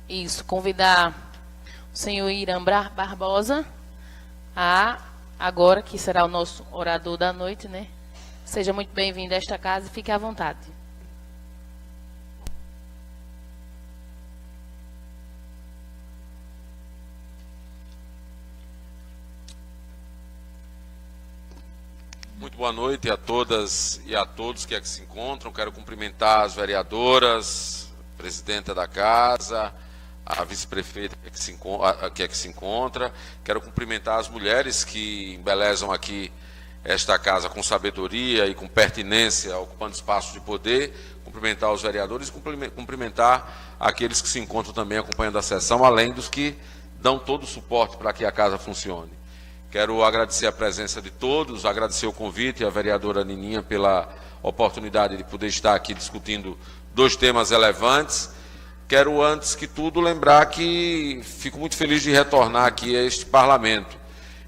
Isso, convidar o senhor Irã Barbosa agora, que será o nosso orador da noite, né? Seja muito bem-vindo a esta casa e fique à vontade. Muito boa noite a todas e a todos que aqui se encontram. Quero cumprimentar as vereadoras, presidenta da casa, a vice-prefeita que aqui se encontra. Quero cumprimentar as mulheres que embelezam aqui esta casa com sabedoria e com pertinência, ocupando espaço de poder. Cumprimentar os vereadores e cumprimentar aqueles que se encontram também acompanhando a sessão, além dos que dão todo o suporte para que a casa funcione. Quero agradecer a presença de todos, agradecer o convite à vereadora Nininha pela oportunidade de poder estar aqui discutindo dois temas relevantes. Quero, antes que tudo, lembrar que fico muito feliz de retornar aqui a este parlamento.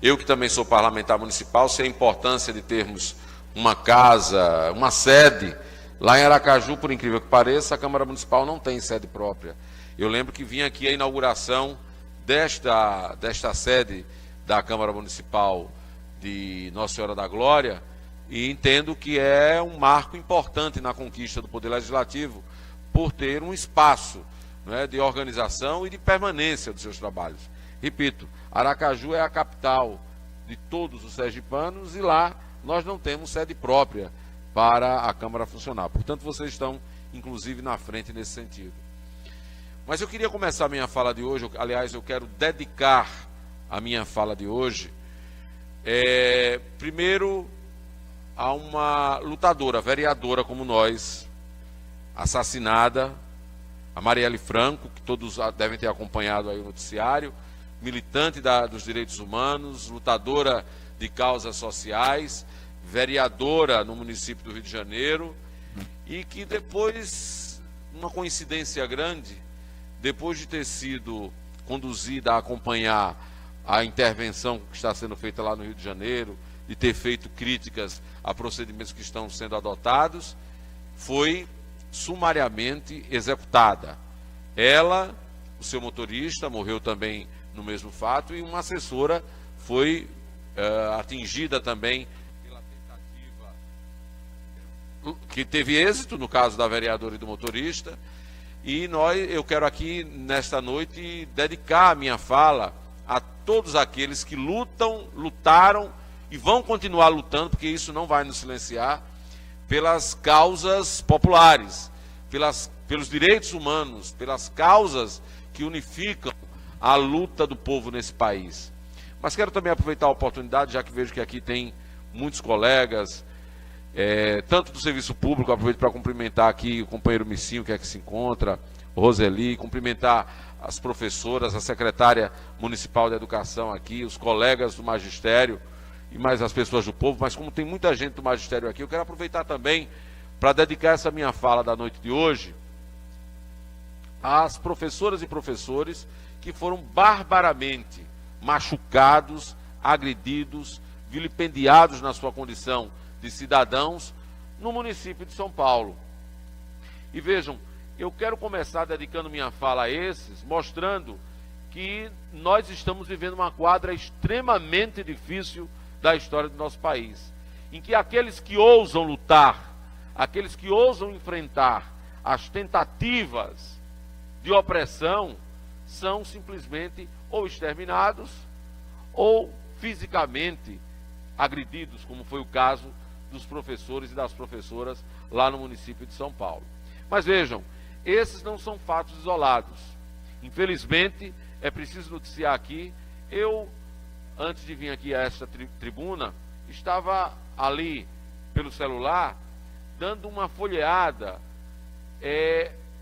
Eu, que também sou parlamentar municipal, sei a importância de termos uma casa, uma sede. Lá em Aracaju, por incrível que pareça, a Câmara Municipal não tem sede própria. Eu lembro que vim aqui a inauguração desta sede da Câmara Municipal de Nossa Senhora da Glória, e entendo que é um marco importante na conquista do Poder Legislativo, por ter um espaço, né, de organização e de permanência dos seus trabalhos. Repito, Aracaju é a capital de todos os sergipanos e lá nós não temos sede própria para a Câmara funcionar. Portanto, vocês estão, inclusive, na frente nesse sentido. Mas eu queria começar a minha fala de hoje, aliás, eu quero dedicar a minha fala de hoje, primeiro, a uma lutadora, vereadora como nós, assassinada, a Marielle Franco, que todos devem ter acompanhado aí o noticiário, militante dos direitos humanos, lutadora de causas sociais, vereadora no município do Rio de Janeiro, e que depois, uma coincidência grande, depois de ter sido conduzida a acompanhar a intervenção que está sendo feita lá no Rio de Janeiro, de ter feito críticas a procedimentos que estão sendo adotados, foi sumariamente executada. Ela, o seu motorista, morreu também no mesmo fato, e uma assessora foi atingida também pela tentativa, que teve êxito no caso da vereadora e do motorista. E eu quero aqui, nesta noite, dedicar a minha fala a todos aqueles que lutaram e vão continuar lutando, porque isso não vai nos silenciar, pelas causas populares, pelos direitos humanos, pelas causas que unificam a luta do povo nesse país. Mas quero também aproveitar a oportunidade, já que vejo que aqui tem muitos colegas, tanto do serviço público, aproveito para cumprimentar aqui o companheiro Missinho, que aqui se encontra, Roseli, cumprimentar as professoras, a secretária municipal de educação aqui, os colegas do magistério e mais as pessoas do povo. Mas como tem muita gente do magistério aqui, eu quero aproveitar também para dedicar essa minha fala da noite de hoje às professoras e professores que foram barbaramente machucados, agredidos, vilipendiados na sua condição de cidadãos no município de São Paulo. E vejam, eu quero começar dedicando minha fala a esses, mostrando que nós estamos vivendo uma quadra extremamente difícil da história do nosso país, em que aqueles que ousam lutar, aqueles que ousam enfrentar as tentativas de opressão, são simplesmente ou exterminados ou fisicamente agredidos, como foi o caso dos professores e das professoras lá no município de São Paulo. Mas vejam, esses não são fatos isolados. Infelizmente, é preciso noticiar aqui, eu, antes de vir aqui a esta tribuna, estava ali pelo celular, dando uma folheada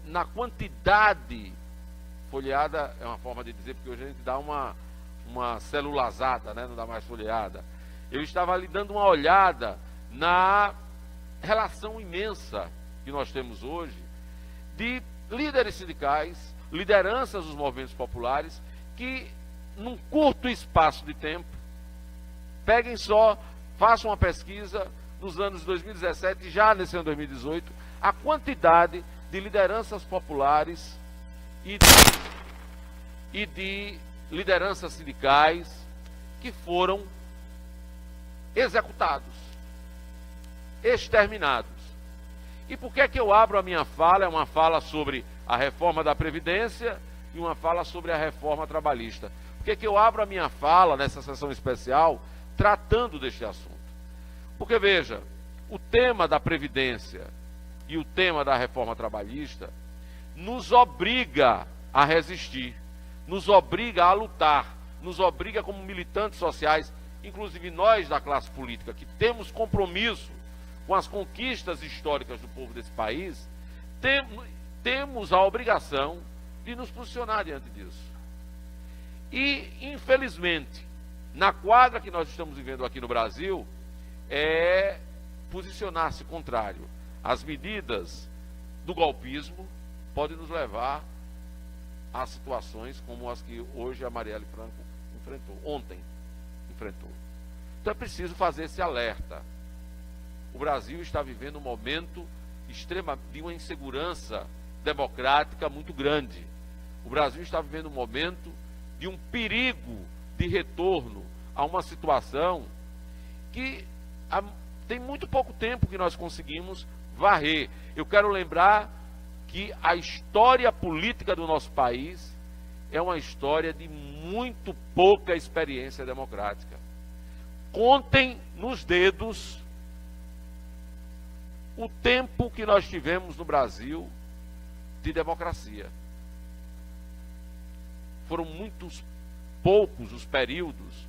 na quantidade, folheada é uma forma de dizer, porque hoje a gente dá uma celulazada, né? Não dá mais folheada. Eu estava ali dando uma olhada na relação imensa que nós temos hoje de líderes sindicais, lideranças dos movimentos populares, que num curto espaço de tempo, peguem só, façam uma pesquisa nos anos 2017 e já nesse ano 2018, a quantidade de lideranças populares e de e de lideranças sindicais que foram executados, exterminados. E por que é que eu abro a minha fala? É uma fala sobre a reforma da Previdência e uma fala sobre a reforma trabalhista. Por que é que eu abro a minha fala nessa sessão especial tratando deste assunto? Porque, veja, o tema da Previdência e o tema da reforma trabalhista nos obriga a resistir, nos obriga a lutar, nos obriga como militantes sociais, inclusive nós da classe política, que temos compromisso com as conquistas históricas do povo desse país, temos a obrigação de nos posicionar diante disso. E, infelizmente, na quadra que nós estamos vivendo aqui no Brasil, é posicionar-se contrário. As medidas do golpismo podem nos levar a situações como as que hoje a Marielle Franco ontem enfrentou. Então é preciso fazer esse alerta. O Brasil está vivendo um momento de uma insegurança democrática muito grande. O Brasil está vivendo um momento de um perigo de retorno a uma situação que tem muito pouco tempo que nós conseguimos varrer. Eu quero lembrar que a história política do nosso país é uma história de muito pouca experiência democrática. Contem nos dedos o tempo que nós tivemos no Brasil de democracia. Foram muito poucos os períodos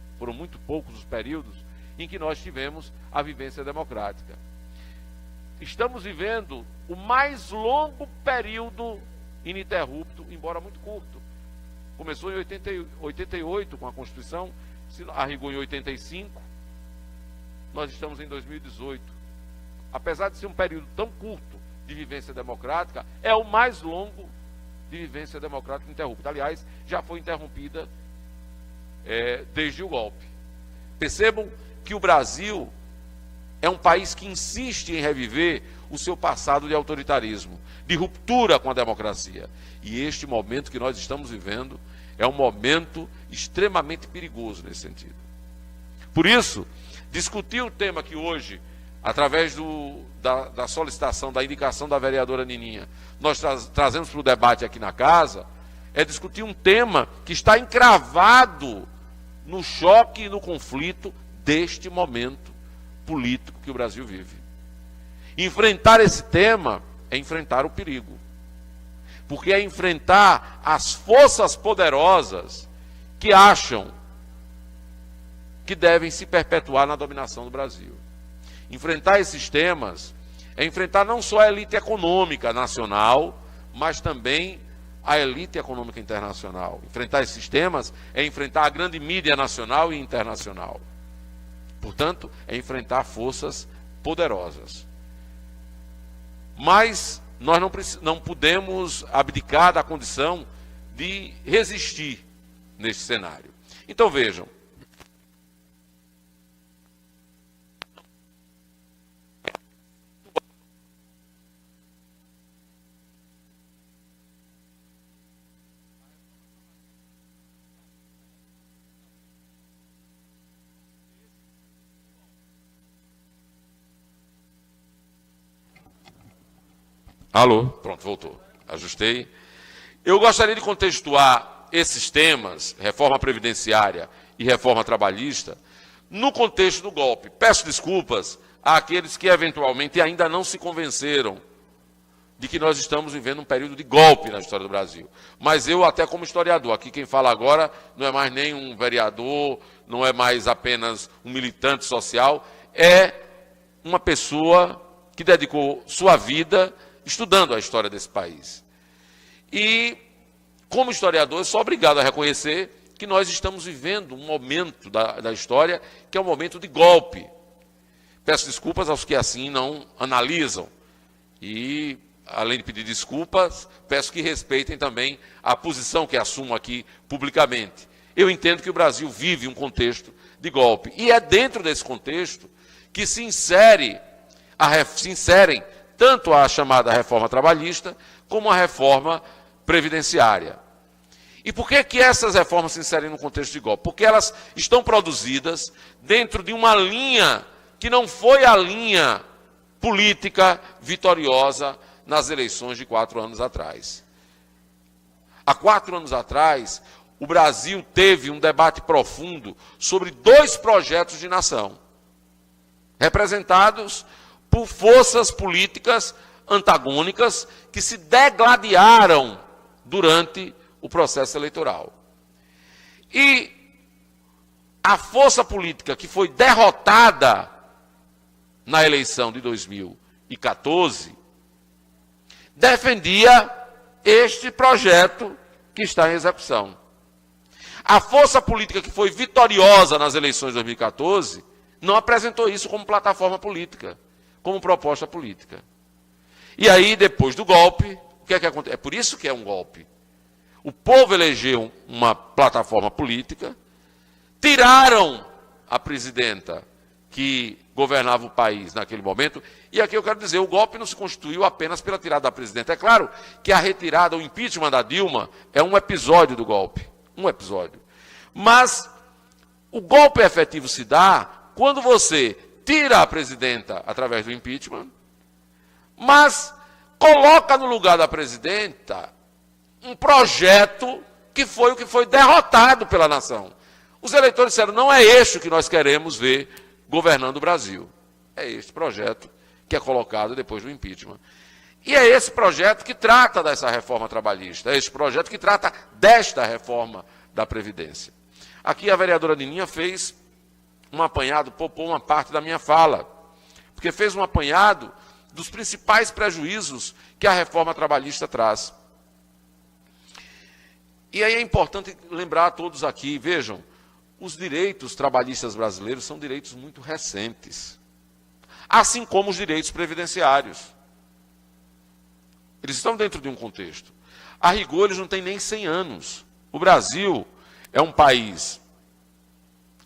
em que nós tivemos a vivência democrática. Estamos vivendo o mais longo período ininterrupto, embora muito curto. Começou em 88 com a Constituição, se arrigou em 85, nós estamos em 2018. Apesar de ser um período tão curto de vivência democrática, é o mais longo de vivência democrática interrupta. Aliás, já foi interrompida desde o golpe. Percebam que o Brasil é um país que insiste em reviver o seu passado de autoritarismo, de ruptura com a democracia. E este momento que nós estamos vivendo é um momento extremamente perigoso nesse sentido. Por isso, discutir o tema que hoje, através da solicitação, da indicação da vereadora Nininha, nós trazemos para o debate aqui na casa, é discutir um tema que está encravado no choque e no conflito deste momento político que o Brasil vive. Enfrentar esse tema é enfrentar o perigo, porque é enfrentar as forças poderosas que acham que devem se perpetuar na dominação do Brasil. Enfrentar esses temas é enfrentar não só a elite econômica nacional, mas também a elite econômica internacional. Enfrentar esses temas é enfrentar a grande mídia nacional e internacional. Portanto, é enfrentar forças poderosas. Mas nós não podemos abdicar da condição de resistir neste cenário. Então vejam, alô? Pronto, voltou. Ajustei. Eu gostaria de contextuar esses temas, reforma previdenciária e reforma trabalhista, no contexto do golpe. Peço desculpas àqueles que eventualmente ainda não se convenceram de que nós estamos vivendo um período de golpe na história do Brasil. Mas eu, até como historiador, aqui quem fala agora não é mais nem um vereador, não é mais apenas um militante social, é uma pessoa que dedicou sua vida estudando a história desse país. E, como historiador, eu sou obrigado a reconhecer que nós estamos vivendo um momento da história que é um momento de golpe. Peço desculpas aos que assim não analisam. E, além de pedir desculpas, peço que respeitem também a posição que assumo aqui publicamente. Eu entendo que o Brasil vive um contexto de golpe. E é dentro desse contexto que se inserem tanto a chamada reforma trabalhista como a reforma previdenciária. E por que essas reformas se inserem no contexto de golpe? Porque elas estão produzidas dentro de uma linha que não foi a linha política vitoriosa nas eleições de 4 anos atrás. Há 4 anos atrás, o Brasil teve um debate profundo sobre 2 projetos de nação, representados por forças políticas antagônicas que se degladiaram durante o processo eleitoral. E a força política que foi derrotada na eleição de 2014 defendia este projeto que está em execução. A força política que foi vitoriosa nas eleições de 2014 não apresentou isso como plataforma política, como proposta política. E aí, depois do golpe, o que é que acontece? É por isso que é um golpe. O povo elegeu uma plataforma política, tiraram a presidenta que governava o país naquele momento, e aqui eu quero dizer, o golpe não se constituiu apenas pela tirada da presidenta. É claro que a retirada, o impeachment da Dilma, é um episódio do golpe, um episódio. Mas o golpe efetivo se dá quando você tira a presidenta através do impeachment, mas coloca no lugar da presidenta um projeto que foi o que foi derrotado pela nação. Os eleitores disseram, não é este que nós queremos ver governando o Brasil. É este projeto que é colocado depois do impeachment. E é esse projeto que trata dessa reforma trabalhista, é esse projeto que trata desta reforma da Previdência. Aqui a vereadora Nininha fez um apanhado, poupou uma parte da minha fala, porque fez um apanhado dos principais prejuízos que a reforma trabalhista traz. E aí é importante lembrar a todos aqui, vejam, os direitos trabalhistas brasileiros são direitos muito recentes, assim como os direitos previdenciários. Eles estão dentro de um contexto. A rigor, eles não têm nem 100 anos. O Brasil é um país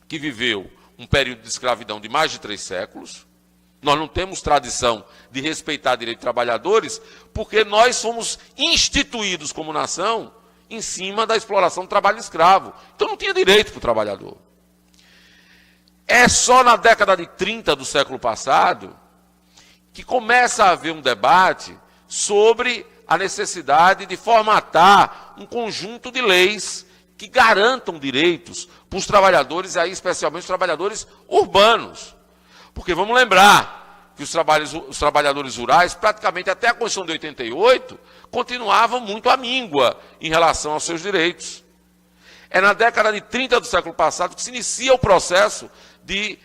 que viveu um período de escravidão de mais de 3 séculos. Nós não temos tradição de respeitar direitos de trabalhadores, porque nós fomos instituídos como nação em cima da exploração do trabalho escravo. Então não tinha direito para o trabalhador. É só na década de 30 do século passado que começa a haver um debate sobre a necessidade de formatar um conjunto de leis que garantam direitos para os trabalhadores, e aí especialmente os trabalhadores urbanos. Porque vamos lembrar que os trabalhadores rurais, praticamente até a Constituição de 88, continuavam muito à míngua em relação aos seus direitos. É na década de 30 do século passado que se inicia o processo de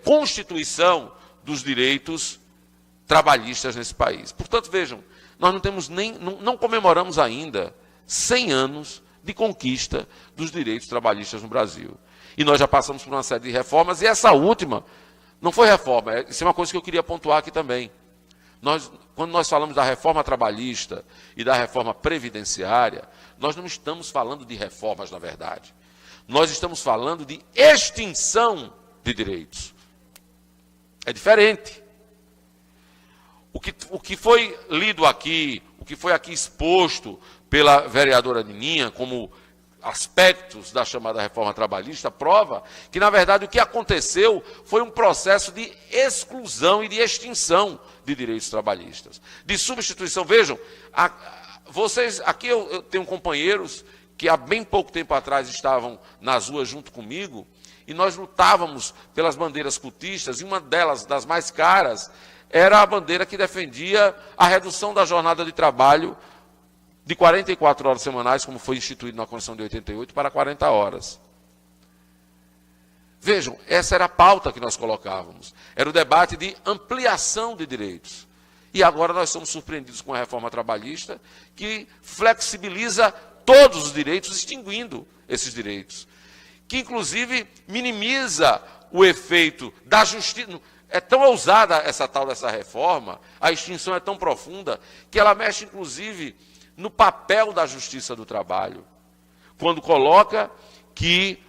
constituição dos direitos trabalhistas nesse país. Portanto, vejam, nós não comemoramos ainda 100 anos de conquista dos direitos trabalhistas no Brasil. E nós já passamos por uma série de reformas, e essa última não foi reforma, isso é uma coisa que eu queria pontuar aqui também. Quando nós falamos da reforma trabalhista e da reforma previdenciária, nós não estamos falando de reformas, na verdade. Nós estamos falando de extinção de direitos. É diferente. O que foi lido aqui, o que foi aqui exposto pela vereadora Nininha como aspectos da chamada reforma trabalhista, prova que, na verdade, o que aconteceu foi um processo de exclusão e de extinção de direitos trabalhistas, de substituição. Vejam, vocês, aqui eu tenho companheiros que há bem pouco tempo atrás estavam nas ruas junto comigo, e nós lutávamos pelas bandeiras cultistas, e uma delas, das mais caras, era a bandeira que defendia a redução da jornada de trabalho de 44 horas semanais, como foi instituído na Constituição de 88, para 40 horas. Vejam, essa era a pauta que nós colocávamos. Era o debate de ampliação de direitos. E agora nós somos surpreendidos com a reforma trabalhista, que flexibiliza todos os direitos, extinguindo esses direitos. Que, inclusive, minimiza o efeito da justiça. É tão ousada essa reforma, a extinção é tão profunda, que ela mexe, inclusive, no papel da justiça do trabalho, quando coloca que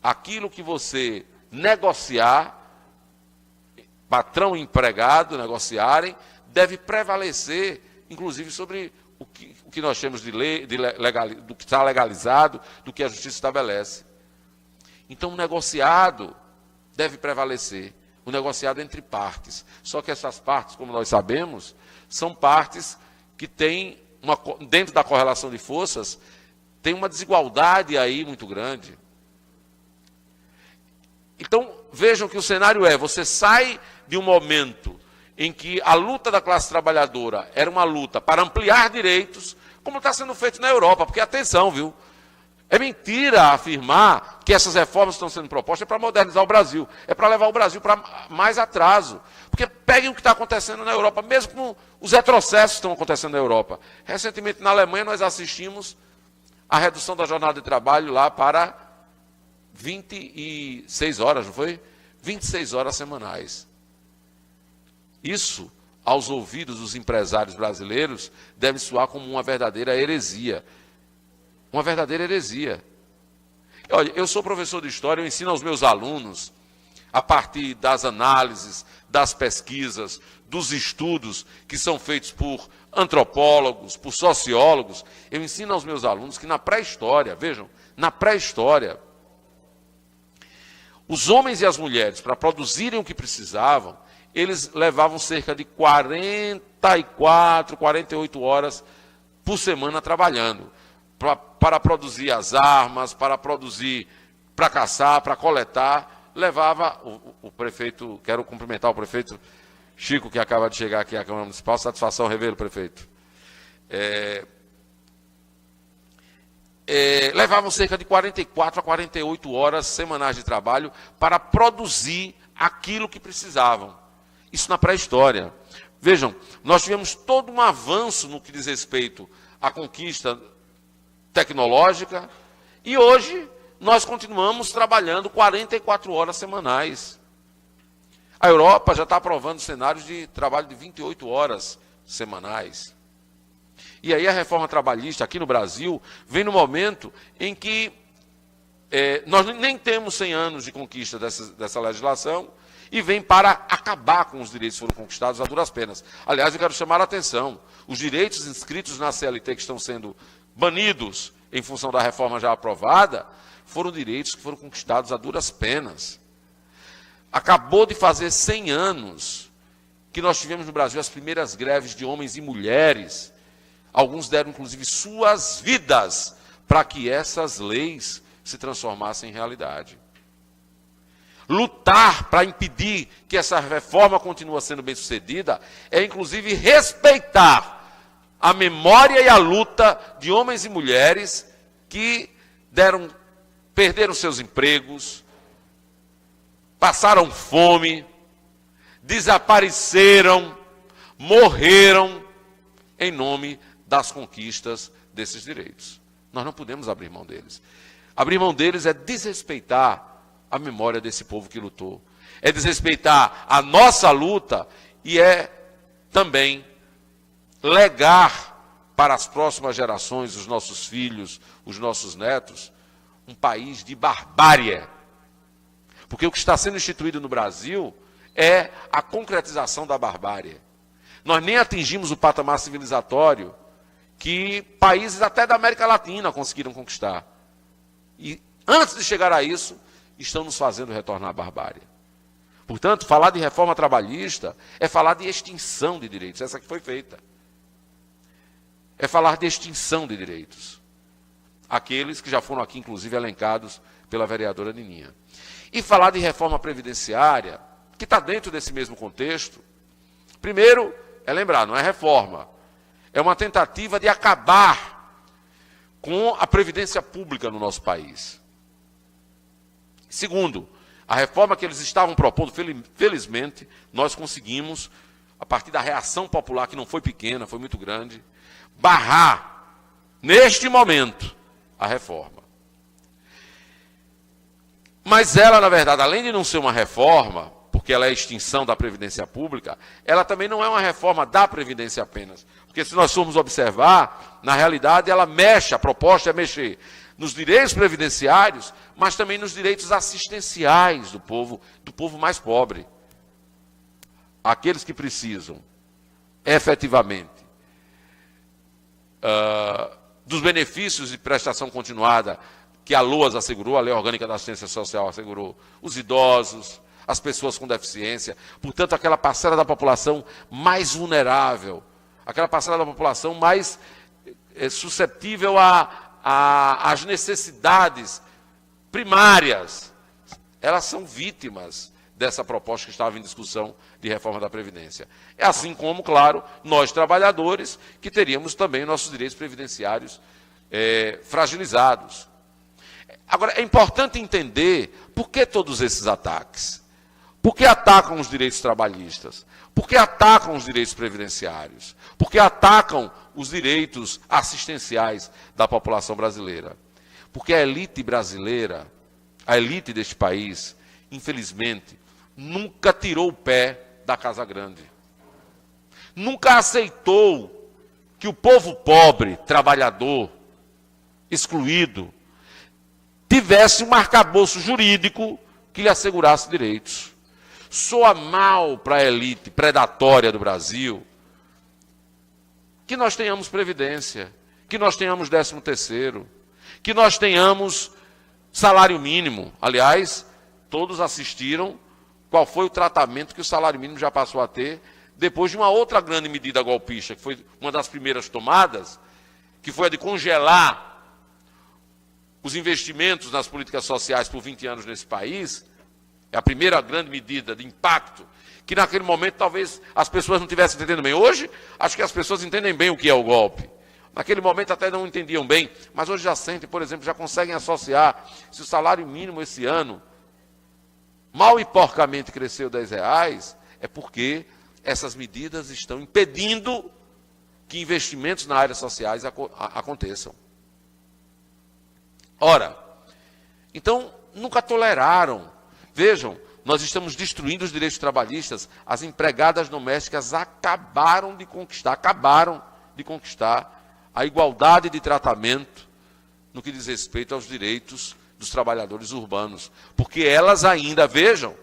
aquilo que você negociar, patrão e empregado negociarem, deve prevalecer, inclusive, sobre o que nós temos de lei, do que está legalizado, do que a justiça estabelece. Então, o negociado deve prevalecer, o negociado entre partes. Só que essas partes, como nós sabemos, são partes que têm, dentro da correlação de forças, tem uma desigualdade aí muito grande. Então, vejam que o cenário você sai de um momento em que a luta da classe trabalhadora era uma luta para ampliar direitos, como está sendo feito na Europa, porque, atenção, viu? É mentira afirmar que essas reformas que estão sendo propostas para modernizar o Brasil, é para levar o Brasil para mais atraso. Porque peguem o que está acontecendo na Europa, mesmo com os retrocessos que estão acontecendo na Europa. Recentemente, na Alemanha, nós assistimos a redução da jornada de trabalho lá para 26 horas, não foi? 26 horas semanais. Isso, aos ouvidos dos empresários brasileiros, deve soar como uma verdadeira heresia. Uma verdadeira heresia. Olha, eu sou professor de história, eu ensino aos meus alunos, a partir das análises, das pesquisas, dos estudos que são feitos por antropólogos, por sociólogos, eu ensino aos meus alunos que na pré-história, vejam, na pré-história, os homens e as mulheres, para produzirem o que precisavam, eles levavam cerca de 44, 48 horas por semana trabalhando, para produzir as armas, para produzir, para caçar, para coletar. Levava o prefeito, quero cumprimentar o prefeito Chico, que acaba de chegar aqui à Câmara Municipal. Satisfação, revê-lo, prefeito. Levavam cerca de 44 a 48 horas semanais de trabalho para produzir aquilo que precisavam. Isso na pré-história. Vejam, nós tivemos todo um avanço no que diz respeito à conquista tecnológica e hoje nós continuamos trabalhando 44 horas semanais. A Europa já está aprovando cenários de trabalho de 28 horas semanais. E aí a reforma trabalhista aqui no Brasil vem no momento em que nós nem temos 100 anos de conquista dessa legislação e vem para acabar com os direitos que foram conquistados a duras penas. Aliás, eu quero chamar a atenção, os direitos inscritos na CLT que estão sendo banidos em função da reforma já aprovada, foram direitos que foram conquistados a duras penas. Acabou de fazer 100 anos que nós tivemos no Brasil as primeiras greves de homens e mulheres. Alguns deram, inclusive, suas vidas para que essas leis se transformassem em realidade. Lutar para impedir que essa reforma continue sendo bem-sucedida é, inclusive, respeitar a memória e a luta de homens e mulheres que perderam seus empregos, passaram fome, desapareceram, morreram em nome das conquistas desses direitos. Nós não podemos abrir mão deles. Abrir mão deles é desrespeitar a memória desse povo que lutou. É desrespeitar a nossa luta e é também legar para as próximas gerações, os nossos filhos, os nossos netos, um país de barbárie. Porque o que está sendo instituído no Brasil é a concretização da barbárie. Nós nem atingimos o patamar civilizatório que países até da América Latina conseguiram conquistar. E antes de chegar a isso, estão nos fazendo retornar à barbárie. Portanto, falar de reforma trabalhista é falar de extinção de direitos, essa que foi feita. É falar de extinção de direitos. Aqueles que já foram aqui, inclusive, elencados pela vereadora Nininha. E falar de reforma previdenciária, que está dentro desse mesmo contexto, primeiro, é lembrar, não é reforma, é uma tentativa de acabar com a previdência pública no nosso país. Segundo, a reforma que eles estavam propondo, felizmente, nós conseguimos, a partir da reação popular, que não foi pequena, foi muito grande, barrar, neste momento, a reforma. Mas ela, na verdade, além de não ser uma reforma, porque ela é a extinção da Previdência Pública, ela também não é uma reforma da Previdência apenas. Porque se nós formos observar, na realidade, ela mexe, a proposta é mexer nos direitos previdenciários, mas também nos direitos assistenciais do povo mais pobre. Aqueles que precisam, efetivamente, dos benefícios de prestação continuada que a LOAS assegurou, a Lei Orgânica da Assistência Social assegurou, os idosos, as pessoas com deficiência, portanto, aquela parcela da população mais vulnerável, aquela parcela da população mais suscetível às necessidades primárias, elas são vítimas dessa proposta que estava em discussão de reforma da Previdência. É assim como, claro, nós trabalhadores, que teríamos também nossos direitos previdenciários fragilizados. Agora, é importante entender por que todos esses ataques. Por que atacam os direitos trabalhistas? Por que atacam os direitos previdenciários? Por que atacam os direitos assistenciais da população brasileira? Porque a elite brasileira, a elite deste país, infelizmente, nunca tirou o pé da Casa Grande. Nunca aceitou que o povo pobre, trabalhador, excluído, tivesse um arcabouço jurídico que lhe assegurasse direitos. Soa mal para a elite predatória do Brasil que nós tenhamos previdência, que nós tenhamos 13º, que nós tenhamos salário mínimo. Aliás, todos assistiram qual foi o tratamento que o salário mínimo já passou a ter depois de uma outra grande medida golpista, que foi uma das primeiras tomadas, que foi a de congelar os investimentos nas políticas sociais por 20 anos nesse país. É a primeira grande medida de impacto, que naquele momento talvez as pessoas não estivessem entendendo bem. Hoje, acho que as pessoas entendem bem o que é o golpe. Naquele momento até não entendiam bem, mas hoje já sentem, por exemplo, já conseguem associar, se o salário mínimo esse ano mal e porcamente cresceu R$10, é porque essas medidas estão impedindo que investimentos na área sociais aconteçam. Ora, então, nunca toleraram. Vejam, nós estamos destruindo os direitos trabalhistas. As empregadas domésticas acabaram de conquistar a igualdade de tratamento no que diz respeito aos direitos dos trabalhadores urbanos. Porque elas ainda, vejam,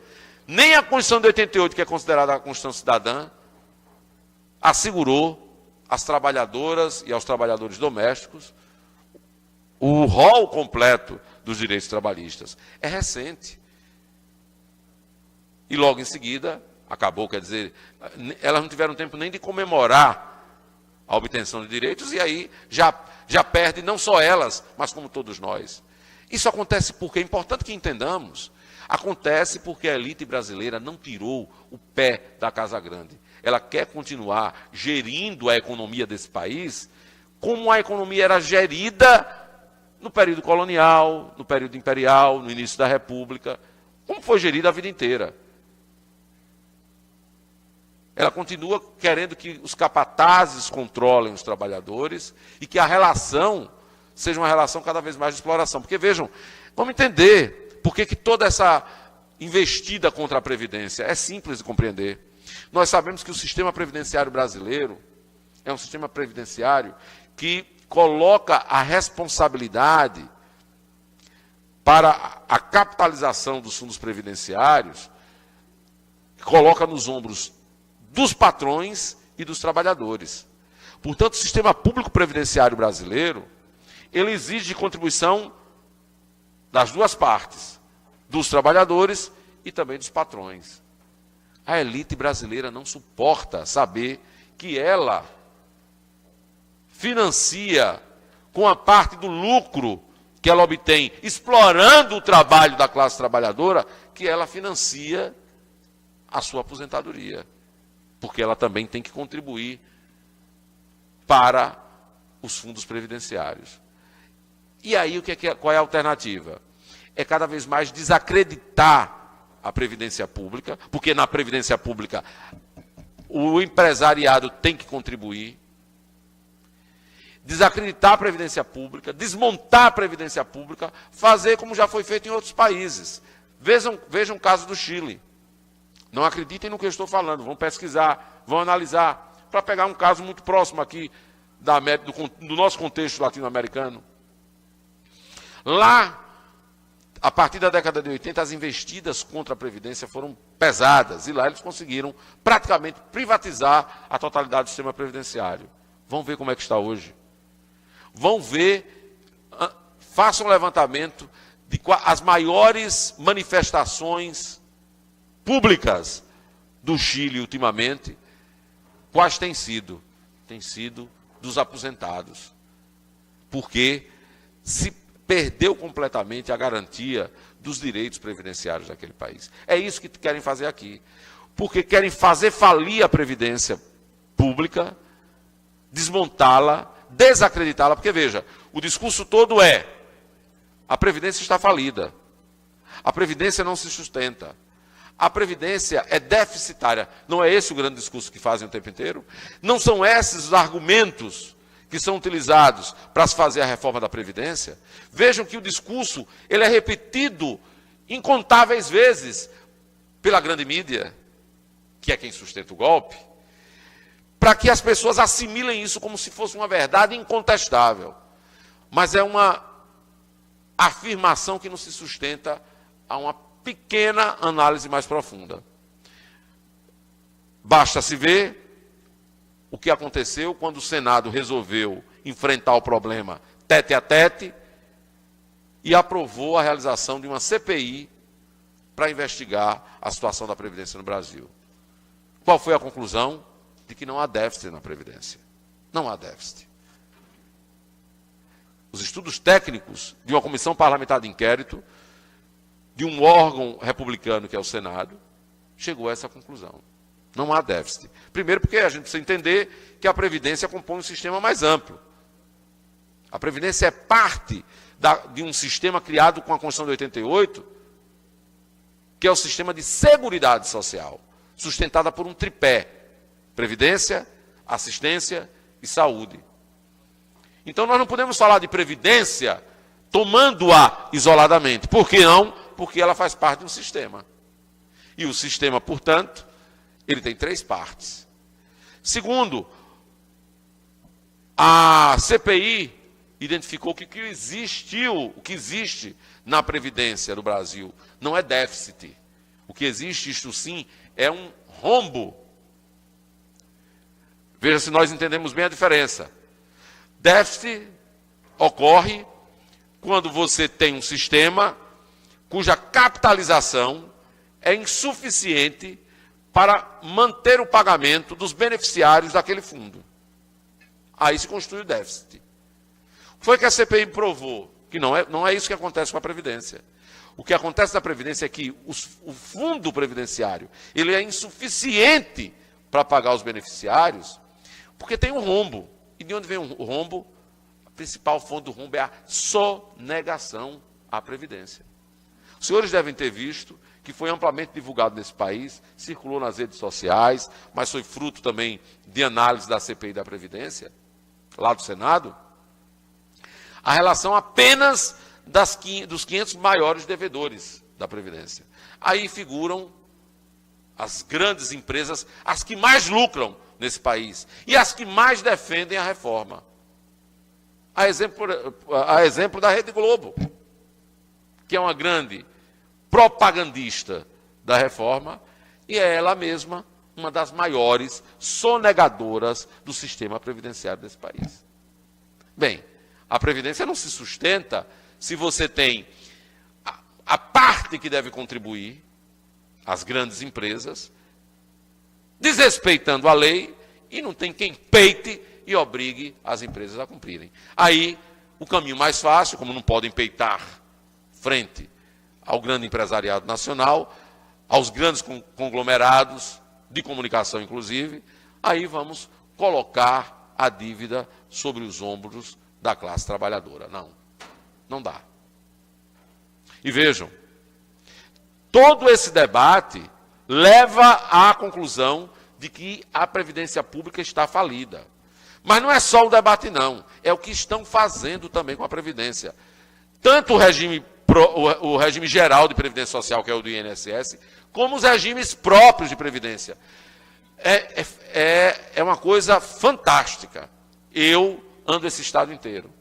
nem a Constituição de 88, que é considerada a Constituição Cidadã, assegurou às trabalhadoras e aos trabalhadores domésticos o rol completo dos direitos trabalhistas. É recente. E logo em seguida, acabou, quer dizer, elas não tiveram tempo nem de comemorar a obtenção de direitos, e aí já perde não só elas, mas como todos nós. Isso acontece porque, é importante que entendamos, acontece porque a elite brasileira não tirou o pé da Casa Grande. Ela quer continuar gerindo a economia desse país como a economia era gerida no período colonial, no período imperial, no início da República, como foi gerida a vida inteira. Ela continua querendo que os capatazes controlem os trabalhadores e que a relação seja uma relação cada vez mais de exploração. Porque, vejam, vamos entender por que toda essa investida contra a Previdência é simples de compreender. Nós sabemos que o sistema previdenciário brasileiro é um sistema previdenciário que coloca a responsabilidade para a capitalização dos fundos previdenciários, coloca nos ombros dos patrões e dos trabalhadores. Portanto, o sistema público previdenciário brasileiro, ele exige contribuição das duas partes, dos trabalhadores e também dos patrões. A elite brasileira não suporta saber que ela financia com a parte do lucro que ela obtém, explorando o trabalho da classe trabalhadora, que ela financia a sua aposentadoria. Porque ela também tem que contribuir para os fundos previdenciários. E aí, qual é a alternativa? É cada vez mais desacreditar a Previdência Pública, porque na Previdência Pública o empresariado tem que contribuir, desacreditar a Previdência Pública, desmontar a Previdência Pública, fazer como já foi feito em outros países. Vejam o caso do Chile. Não acreditem no que eu estou falando, vão pesquisar, vão analisar, para pegar um caso muito próximo aqui do nosso contexto latino-americano. Lá, a partir da década de 80, as investidas contra a Previdência foram pesadas, e lá eles conseguiram praticamente privatizar a totalidade do sistema previdenciário. Vamos ver como é que está hoje. vão ver, façam um levantamento de as maiores manifestações públicas do Chile ultimamente, quais têm sido? Têm sido dos aposentados. Porque se perdeu completamente a garantia dos direitos previdenciários daquele país. É isso que querem fazer aqui. Porque querem fazer falir a previdência pública, desmontá-la, desacreditá-la. Porque, veja, o discurso todo é: a Previdência está falida. A Previdência não se sustenta. A Previdência é deficitária. Não é esse o grande discurso que fazem o tempo inteiro? Não são esses os argumentos que são utilizados para se fazer a reforma da Previdência? Vejam que o discurso ele é repetido incontáveis vezes pela grande mídia, que é quem sustenta o golpe, para que as pessoas assimilem isso como se fosse uma verdade incontestável. Mas é uma afirmação que não se sustenta a uma pequena análise mais profunda. Basta se ver o que aconteceu quando o Senado resolveu enfrentar o problema tete a tete e aprovou a realização de uma CPI para investigar a situação da Previdência no Brasil. Qual foi a conclusão? De que não há déficit na Previdência. Não há déficit. Os estudos técnicos de uma comissão parlamentar de inquérito, de um órgão republicano que é o Senado, chegou a essa conclusão. Não há déficit. Primeiro porque a gente precisa entender que a Previdência compõe um sistema mais amplo. A Previdência é parte de um sistema criado com a Constituição de 88, que é o sistema de Seguridade Social, sustentada por um tripé: Previdência, Assistência e Saúde. Então nós não podemos falar de Previdência tomando-a isoladamente. Por que não? Porque ela faz parte de um sistema. E o sistema, portanto, ele tem 3 partes. Segundo, a CPI identificou que o que existe na Previdência do Brasil não é déficit. O que existe, isto sim, é um rombo. Veja se nós entendemos bem a diferença. Déficit ocorre quando você tem um sistema cuja capitalização é insuficiente para manter o pagamento dos beneficiários daquele fundo. Aí se constitui o déficit. Foi que a CPI provou que não é isso que acontece com a Previdência. O que acontece na Previdência é que o fundo previdenciário ele é insuficiente para pagar os beneficiários, porque tem um rombo. E de onde vem o rombo? A principal fonte do rombo é a sonegação à Previdência. Os senhores devem ter visto que foi amplamente divulgado nesse país, circulou nas redes sociais, mas foi fruto também de análise da CPI da Previdência, lá do Senado, a relação apenas dos 500 maiores devedores da Previdência. Aí figuram as grandes empresas, as que mais lucram nesse país e as que mais defendem a reforma. A exemplo da Rede Globo, que é uma grande propagandista da reforma, e é ela mesma uma das maiores sonegadoras do sistema previdenciário desse país. Bem, a Previdência não se sustenta se você tem a parte que deve contribuir, as grandes empresas, desrespeitando a lei, e não tem quem peite e obrigue as empresas a cumprirem. Aí, o caminho mais fácil, como não podem peitar frente ao grande empresariado nacional, aos grandes conglomerados de comunicação, inclusive, aí vamos colocar a dívida sobre os ombros da classe trabalhadora. Não dá. E vejam, todo esse debate leva à conclusão de que a Previdência Pública está falida. Mas não é só o debate, não. É o que estão fazendo também com a Previdência. Tanto o regime geral de Previdência Social, que é o do INSS, como os regimes próprios de Previdência. É uma coisa fantástica. Eu ando esse estado inteiro.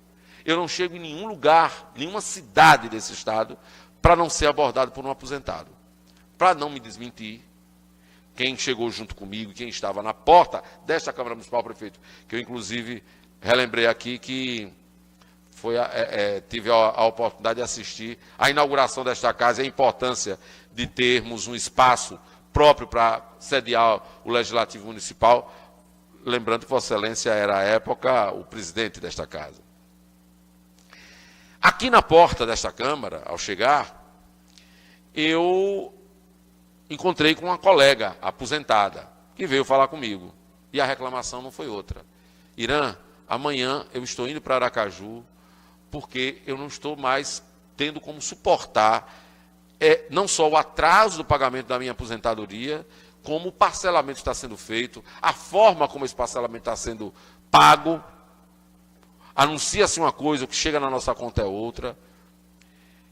Eu não chego em nenhum lugar, nenhuma cidade desse estado, para não ser abordado por um aposentado. Para não me desmentir, quem chegou junto comigo, quem estava na porta desta Câmara Municipal, prefeito, que eu inclusive relembrei aqui que tive a oportunidade de assistir à inauguração desta casa e a importância de termos um espaço próprio para sediar o Legislativo Municipal, lembrando que Vossa Excelência era, à época, o presidente desta casa. Aqui na porta desta Câmara, ao chegar, eu encontrei com uma colega aposentada, que veio falar comigo, e a reclamação não foi outra. Irã, amanhã eu estou indo para Aracaju, porque eu não estou mais tendo como suportar não só o atraso do pagamento da minha aposentadoria, como o parcelamento está sendo feito, a forma como esse parcelamento está sendo pago. Anuncia-se uma coisa, o que chega na nossa conta é outra.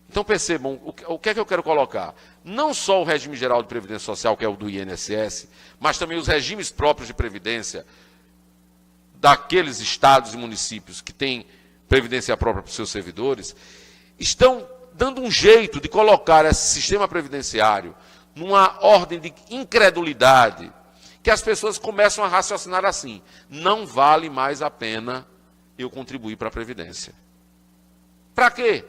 Então percebam, o que é que eu quero colocar? Não só o regime geral de previdência social, que é o do INSS, mas também os regimes próprios de previdência daqueles estados e municípios que têm previdência própria para os seus servidores, estão dando um jeito de colocar esse sistema previdenciário numa ordem de incredulidade, que as pessoas começam a raciocinar assim: não vale mais a pena eu contribuir para a Previdência. Para quê?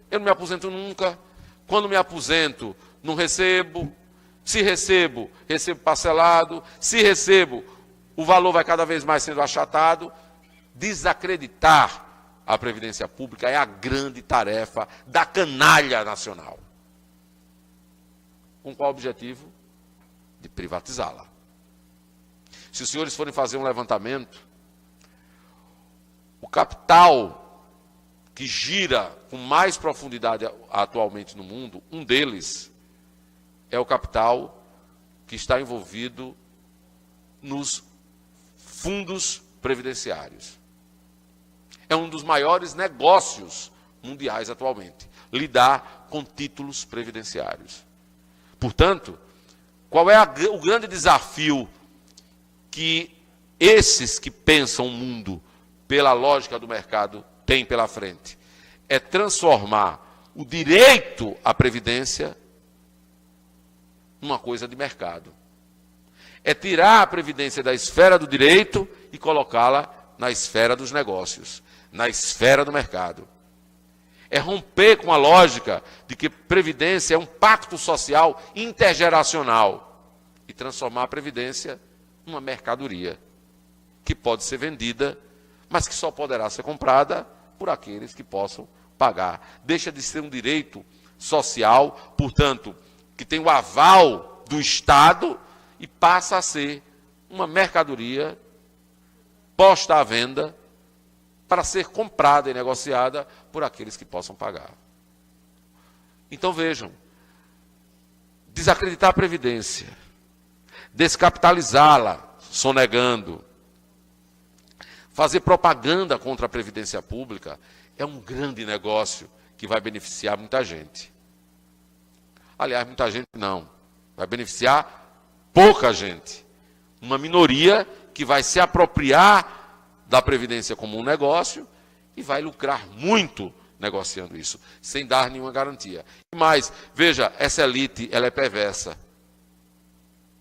Eu não me aposento nunca. Quando me aposento, não recebo. Se recebo, recebo parcelado. Se recebo, o valor vai cada vez mais sendo achatado. Desacreditar a Previdência Pública é a grande tarefa da canalha nacional. Com qual objetivo? De privatizá-la. Se os senhores forem fazer um levantamento, o capital que gira com mais profundidade atualmente no mundo, um deles é o capital que está envolvido nos fundos previdenciários. É um dos maiores negócios mundiais atualmente, lidar com títulos previdenciários. Portanto, qual é o grande desafio que esses que pensam o mundo pela lógica do mercado têm pela frente? É transformar o direito à previdência numa coisa de mercado. É tirar a previdência da esfera do direito e colocá-la na esfera dos negócios, na esfera do mercado. É romper com a lógica de que previdência é um pacto social intergeracional e transformar a previdência numa mercadoria que pode ser vendida, mas que só poderá ser comprada por aqueles que possam pagar. Deixa de ser um direito social, portanto, que tem o aval do Estado e passa a ser uma mercadoria posta à venda para ser comprada e negociada por aqueles que possam pagar. Então vejam, desacreditar a Previdência, descapitalizá-la, sonegando, fazer propaganda contra a Previdência Pública é um grande negócio que vai beneficiar muita gente. Aliás, muita gente não. Vai beneficiar pouca gente. Uma minoria que vai se apropriar da Previdência como um negócio e vai lucrar muito negociando isso, sem dar nenhuma garantia. Mas, veja, essa elite, ela é perversa.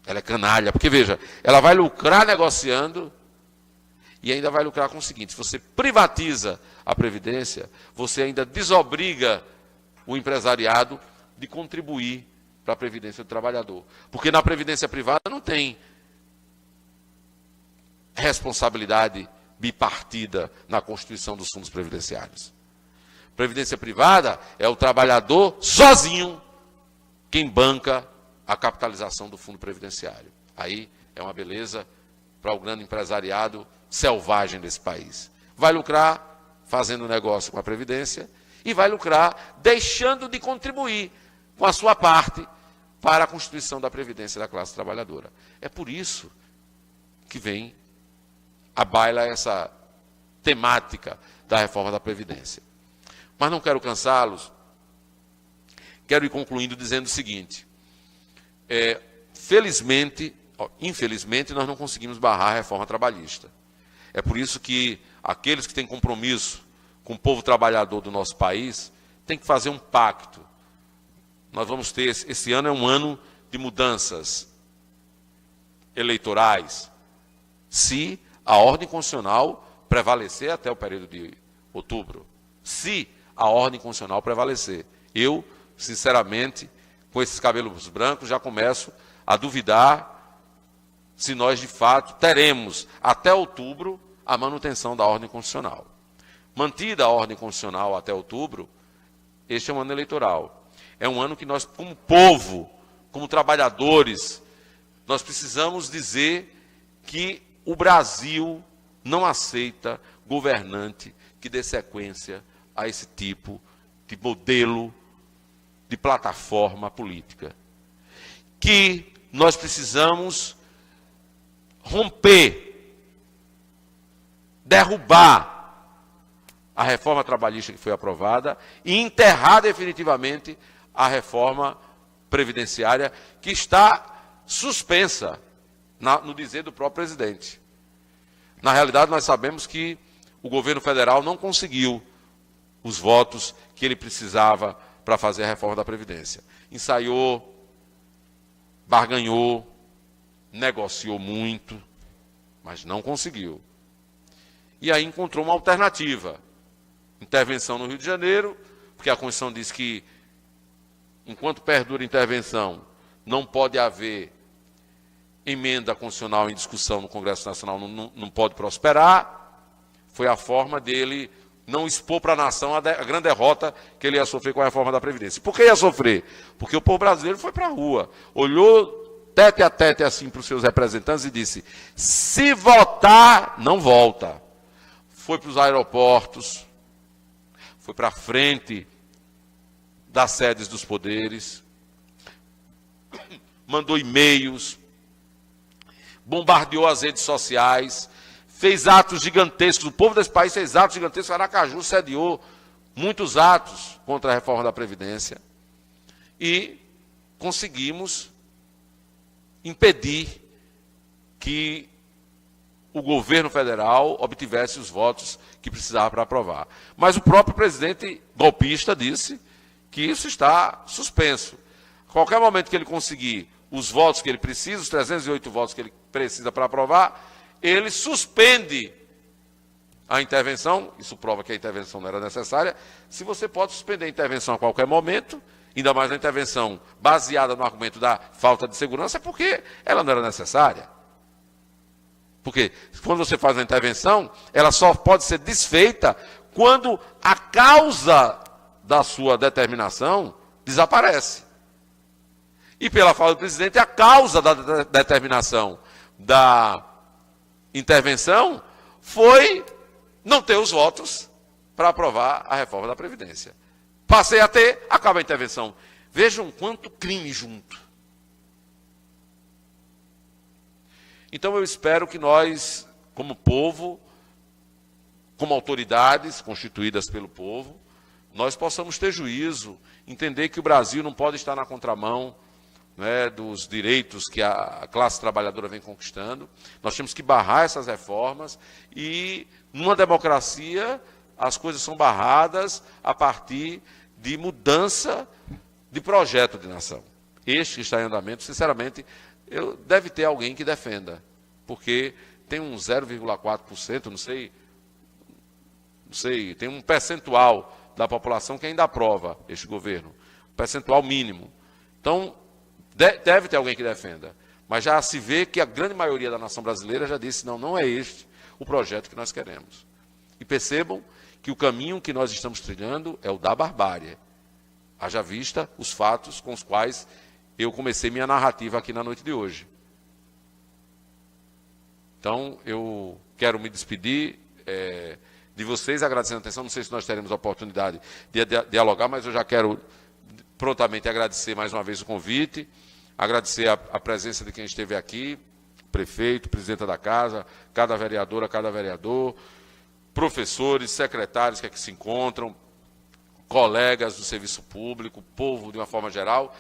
Ela é canalha, porque, veja, ela vai lucrar negociando e ainda vai lucrar com o seguinte: se você privatiza a Previdência, você ainda desobriga o empresariado de contribuir para a Previdência do trabalhador. Porque na Previdência privada não tem responsabilidade bipartida na constituição dos fundos previdenciários. Previdência privada é o trabalhador sozinho quem banca a capitalização do fundo previdenciário. Aí é uma beleza para o grande empresariado selvagem desse país. Vai lucrar fazendo negócio com a Previdência e vai lucrar deixando de contribuir com a sua parte para a constituição da Previdência da classe trabalhadora. É por isso que vem à baila essa temática da reforma da Previdência. Mas não quero cansá-los, quero ir concluindo dizendo o seguinte: infelizmente, nós não conseguimos barrar a reforma trabalhista. É por isso que aqueles que têm compromisso com o povo trabalhador do nosso país têm que fazer um pacto. Nós vamos ter, esse ano é um ano de mudanças eleitorais, se a ordem constitucional prevalecer até o período de outubro. se a ordem constitucional prevalecer. Eu, sinceramente, com esses cabelos brancos, já começo a duvidar se nós, de fato, teremos até outubro a manutenção da ordem constitucional. Mantida a ordem constitucional até outubro, este é um ano eleitoral. É um ano que nós, como povo, como trabalhadores, nós precisamos dizer que o Brasil não aceita governante que dê sequência a esse tipo de modelo de plataforma política. Que nós precisamos romper, derrubar a reforma trabalhista que foi aprovada e enterrar definitivamente a reforma previdenciária que está suspensa, no dizer do próprio presidente. Na realidade, nós sabemos que o governo federal não conseguiu os votos que ele precisava para fazer a reforma da Previdência. Ensaiou, barganhou, negociou muito, mas não conseguiu. E aí encontrou uma alternativa. Intervenção no Rio de Janeiro, porque a Constituição diz que, enquanto perdura a intervenção, não pode haver emenda constitucional em discussão no Congresso Nacional, não pode prosperar. Foi a forma dele não expor para a nação a grande derrota que ele ia sofrer com a reforma da Previdência. Por que ia sofrer? Porque o povo brasileiro foi para a rua, olhou tete a tete assim para os seus representantes e disse: se votar, não volta. Foi para os aeroportos, foi para a frente das sedes dos poderes, mandou e-mails, bombardeou as redes sociais, fez atos gigantescos. O povo desse país fez atos gigantescos. Aracaju sediou muitos atos contra a reforma da Previdência e conseguimos impedir que o governo federal obtivesse os votos que precisava para aprovar. Mas o próprio presidente golpista disse que isso está suspenso. A qualquer momento que ele conseguir os votos que ele precisa, os 308 votos que ele precisa para aprovar, ele suspende a intervenção. Isso prova que a intervenção não era necessária. Se você pode suspender a intervenção a qualquer momento, ainda mais a intervenção baseada no argumento da falta de segurança, é porque ela não era necessária. Porque quando você faz uma intervenção, ela só pode ser desfeita quando a causa da sua determinação desaparece. E pela fala do presidente, a causa da determinação da intervenção foi não ter os votos para aprovar a reforma da Previdência. Passei a ter, acaba a intervenção. Vejam quanto crime junto. Então eu espero que nós, como povo, como autoridades constituídas pelo povo, nós possamos ter juízo, entender que o Brasil não pode estar na contramão, né, dos direitos que a classe trabalhadora vem conquistando. Nós temos que barrar essas reformas e, numa democracia, as coisas são barradas a partir de mudança de projeto de nação. Este que está em andamento, sinceramente, deve ter alguém que defenda, porque tem um 0,4%, não sei, tem um percentual da população que ainda aprova este governo, percentual mínimo. Então, deve ter alguém que defenda, mas já se vê que a grande maioria da nação brasileira já disse: não é este o projeto que nós queremos. E percebam que o caminho que nós estamos trilhando é o da barbárie. Haja vista os fatos com os quais eu comecei minha narrativa aqui na noite de hoje. Então, eu quero me despedir de vocês, agradecendo a atenção. Não sei se nós teremos a oportunidade de dialogar, mas eu já quero prontamente agradecer mais uma vez o convite, agradecer a presença de quem esteve aqui, prefeito, presidenta da casa, cada vereadora, cada vereador, professores, secretários que aqui se encontram, colegas do serviço público, povo de uma forma geral,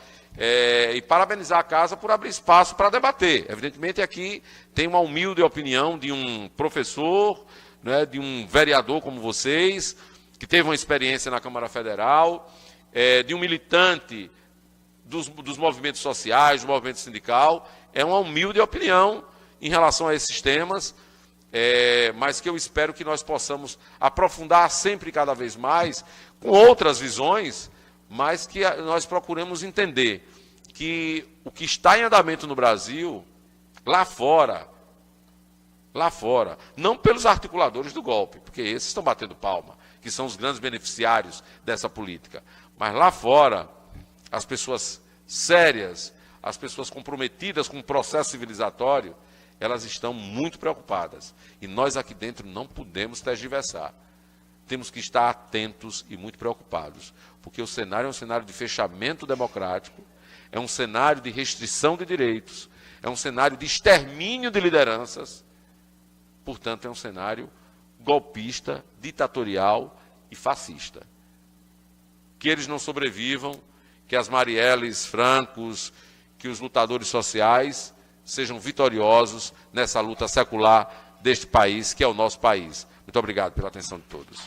e parabenizar a casa por abrir espaço para debater. Evidentemente, aqui tem uma humilde opinião de um professor, né, de um vereador como vocês, que teve uma experiência na Câmara Federal, de um militante dos movimentos sociais, do movimento sindical. É uma humilde opinião em relação a esses temas, mas que eu espero que nós possamos aprofundar sempre cada vez mais, com outras visões, mas que nós procuremos entender que o que está em andamento no Brasil, lá fora, não pelos articuladores do golpe, porque esses estão batendo palma, que são os grandes beneficiários dessa política, mas lá fora, as pessoas sérias, as pessoas comprometidas com o processo civilizatório, elas estão muito preocupadas. E nós aqui dentro não podemos tergiversar. Temos que estar atentos e muito preocupados, porque o cenário é um cenário de fechamento democrático, é um cenário de restrição de direitos, é um cenário de extermínio de lideranças, portanto, é um cenário golpista, ditatorial e fascista. Que eles não sobrevivam, que as Marielles Francos, que os lutadores sociais sejam vitoriosos nessa luta secular deste país, que é o nosso país. Muito obrigado pela atenção de todos.